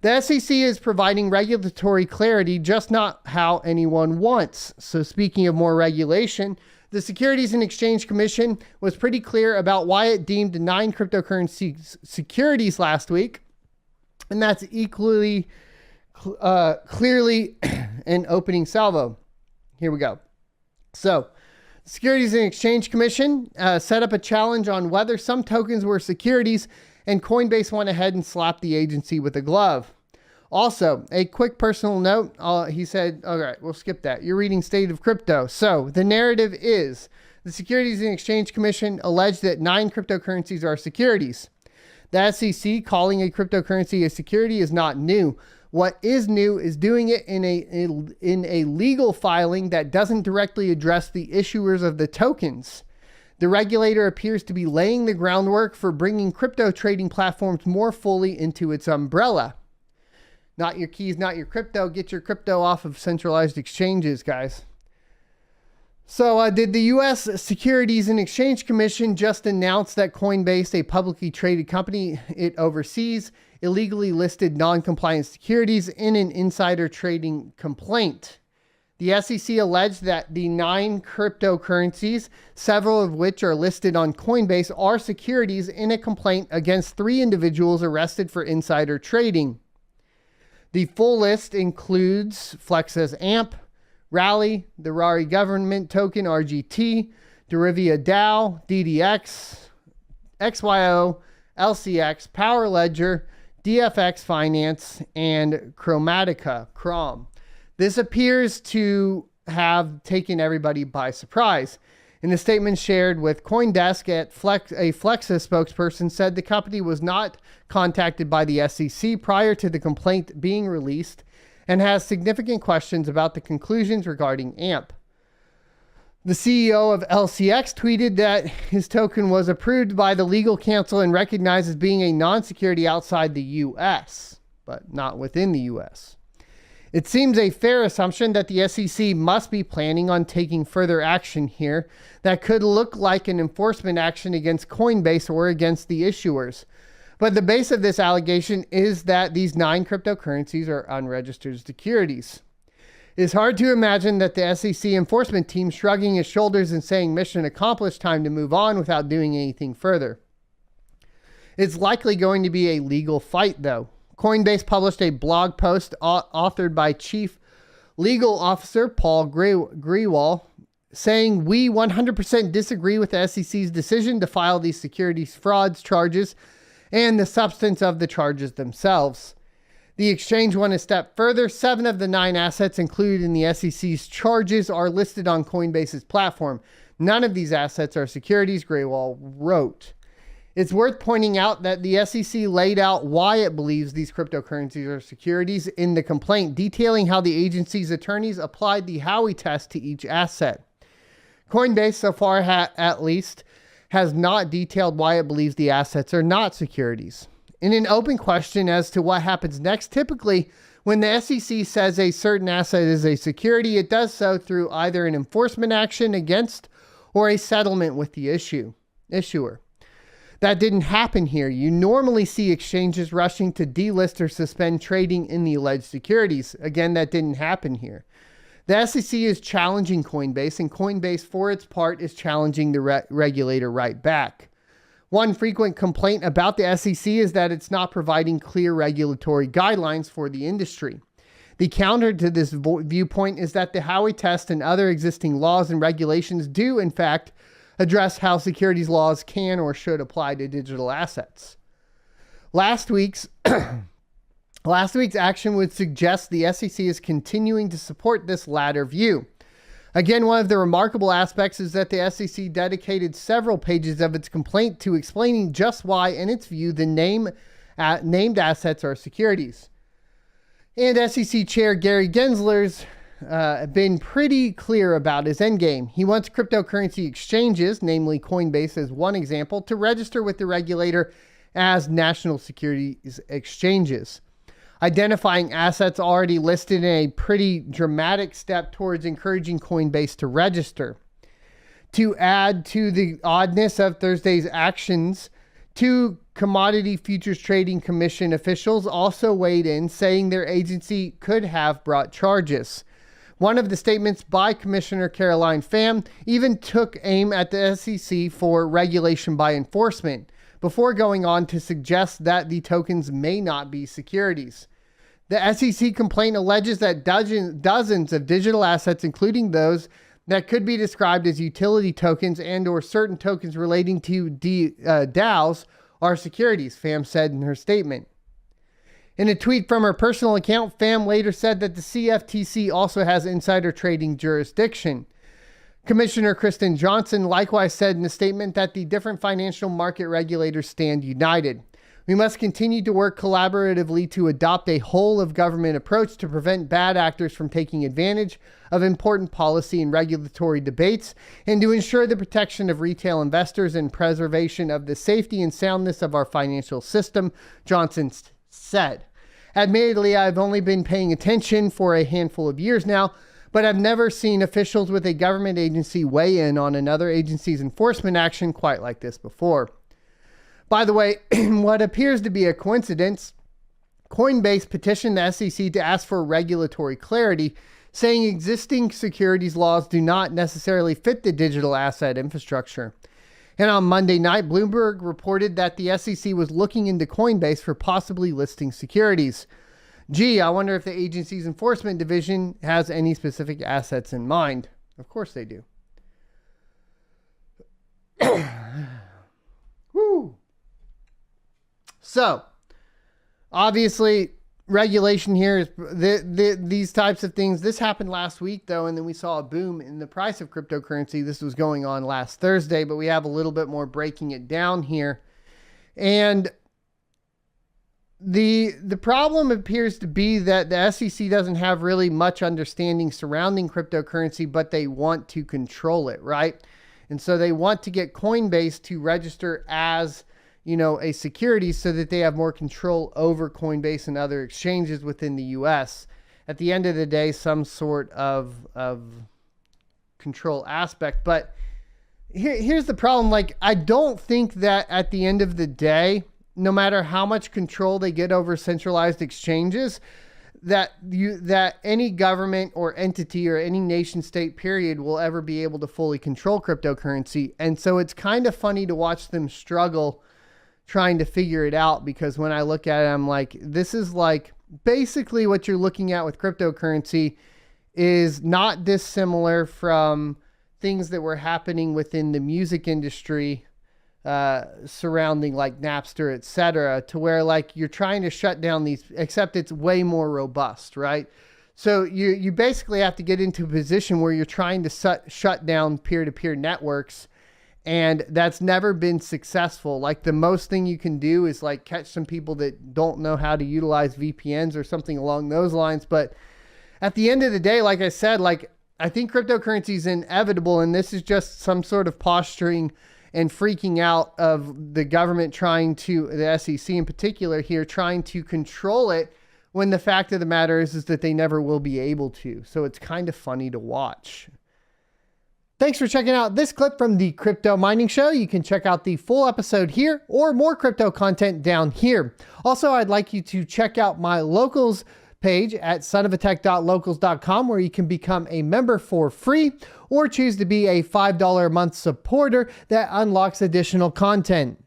The SEC is providing regulatory clarity, just not how anyone wants. So speaking of more regulation, the Securities and Exchange Commission was pretty clear about why it deemed 9 cryptocurrency securities last week. And that's equally clearly an opening salvo. Here we go. So the Securities and Exchange Commission set up a challenge on whether some tokens were securities, and Coinbase went ahead and slapped the agency with a glove. Also, a quick personal note, he said, all right, we'll skip that. You're reading State of Crypto. So the narrative is the Securities and Exchange Commission alleged that 9 cryptocurrencies are securities. The SEC calling a cryptocurrency a security is not new. What is new is doing it in a legal filing that doesn't directly address the issuers of the tokens. The regulator appears to be laying the groundwork for bringing crypto trading platforms more fully into its umbrella. Not your keys, not your crypto. Get your crypto off of centralized exchanges, guys. So did the U.S. Securities and Exchange Commission just announce that Coinbase, a publicly traded company it oversees, illegally listed non-compliant securities in an insider trading complaint? The SEC alleged that the 9 cryptocurrencies, several of which are listed on Coinbase, are securities in a complaint against 3 individuals arrested for insider trading. The full list includes Flex's AMP, Rally, the Rari government token RGT, Derivia DAO, DDX, XYO, LCX, Power Ledger, DFX Finance, and Chromatica, Crom. This appears to have taken everybody by surprise. In a statement shared with CoinDesk, a Flexus spokesperson said the company was not contacted by the SEC prior to the complaint being released and has significant questions about the conclusions regarding AMP. The CEO of LCX tweeted that his token was approved by the legal counsel and recognized as being a non-security outside the U.S., but not within the U.S. It seems a fair assumption that the SEC must be planning on taking further action here that could look like an enforcement action against Coinbase or against the issuers. But the base of this allegation is that these 9 cryptocurrencies are unregistered securities. It is hard to imagine that the SEC enforcement team shrugging his shoulders and saying mission accomplished, time to move on, without doing anything further. It's likely going to be a legal fight, though. Coinbase published a blog post authored by Chief Legal Officer Paul Grewal saying, "We 100% disagree with the SEC's decision to file these securities frauds charges and the substance of the charges themselves." The exchange went a step further. 7 of the 9 assets included in the SEC's charges are listed on Coinbase's platform. None of these assets are securities, Grewal wrote. It's worth pointing out that the SEC laid out why it believes these cryptocurrencies are securities in the complaint, detailing how the agency's attorneys applied the Howey test to each asset. Coinbase, so far at least, has not detailed why it believes the assets are not securities. In an open question as to what happens next, typically when the SEC says a certain asset is a security, it does so through either an enforcement action against or a settlement with the issuer. That didn't happen here. You normally see exchanges rushing to delist or suspend trading in the alleged securities. Again, that didn't happen here. The SEC is challenging Coinbase, and Coinbase, for its part, is challenging the regulator right back. One frequent complaint about the SEC is that it's not providing clear regulatory guidelines for the industry. The counter to this viewpoint is that the Howey test and other existing laws and regulations do, in fact, address how securities laws can or should apply to digital assets. Last week's action would suggest the SEC is continuing to support this latter view. Again, one of the remarkable aspects is that the SEC dedicated several pages of its complaint to explaining just why, in its view, the named assets are securities. And SEC Chair Gary Gensler's been pretty clear about his endgame. He wants cryptocurrency exchanges, namely Coinbase as one example, to register with the regulator as national securities exchanges. Identifying assets already listed in a pretty dramatic step towards encouraging Coinbase to register. To add to the oddness of Thursday's actions, 2 Commodity Futures Trading Commission officials also weighed in, saying their agency could have brought charges. One of the statements by Commissioner Caroline Pham even took aim at the SEC for regulation by enforcement, before going on to suggest that the tokens may not be securities. The SEC complaint alleges that dozens of digital assets, including those that could be described as utility tokens and or certain tokens relating to DAOs, are securities, Pham said in her statement. In a tweet from her personal account, Pham later said that the CFTC also has insider trading jurisdiction. Commissioner Kristen Johnson likewise said in a statement that the different financial market regulators stand united. We must continue to work collaboratively to adopt a whole-of-government approach to prevent bad actors from taking advantage of important policy and regulatory debates, and to ensure the protection of retail investors and preservation of the safety and soundness of our financial system, Johnson said. Admittedly, I've only been paying attention for a handful of years now, but I've never seen officials with a government agency weigh in on another agency's enforcement action quite like this before. By the way, what appears to be a coincidence, Coinbase petitioned the SEC to ask for regulatory clarity, saying existing securities laws do not necessarily fit the digital asset infrastructure. And on Monday night, Bloomberg reported that the SEC was looking into Coinbase for possibly listing securities. Gee, I wonder if the agency's enforcement division has any specific assets in mind. Of course they do. Woo. So, obviously, regulation here is these types of things. This happened last week, though, and then we saw a boom in the price of cryptocurrency. This was going on last Thursday, but we have a little bit more breaking it down here. And the problem appears to be that the SEC doesn't have really much understanding surrounding cryptocurrency, but they want to control it, right? And so they want to get Coinbase to register as, a security so that they have more control over Coinbase and other exchanges within the US. At the end of the day, some sort of control aspect. But here's the problem. I don't think that at the end of the day, no matter how much control they get over centralized exchanges, that any government or entity or any nation state period will ever be able to fully control cryptocurrency. And so it's kind of funny to watch them struggle trying to figure it out, because when I look at it, I'm like, this is basically what you're looking at with cryptocurrency is not dissimilar from things that were happening within the music industry surrounding Napster, etc., to where you're trying to shut down these, except it's way more robust, right? So you basically have to get into a position where you're trying to shut down peer-to-peer networks, and that's never been successful. The most thing you can do is catch some people that don't know how to utilize VPNs or something along those lines. But at the end of the day, like I said, I think cryptocurrency is inevitable, and this is just some sort of posturing and freaking out of the government the SEC in particular here, trying to control it, when the fact of the matter is that they never will be able to. So it's kind of funny to watch. Thanks for checking out this clip from the Crypto Mining Show. You can check out the full episode here or more crypto content down here. Also, I'd like you to check out my locals page at sonofatech.locals.com, where you can become a member for free or choose to be a $5 a month supporter that unlocks additional content.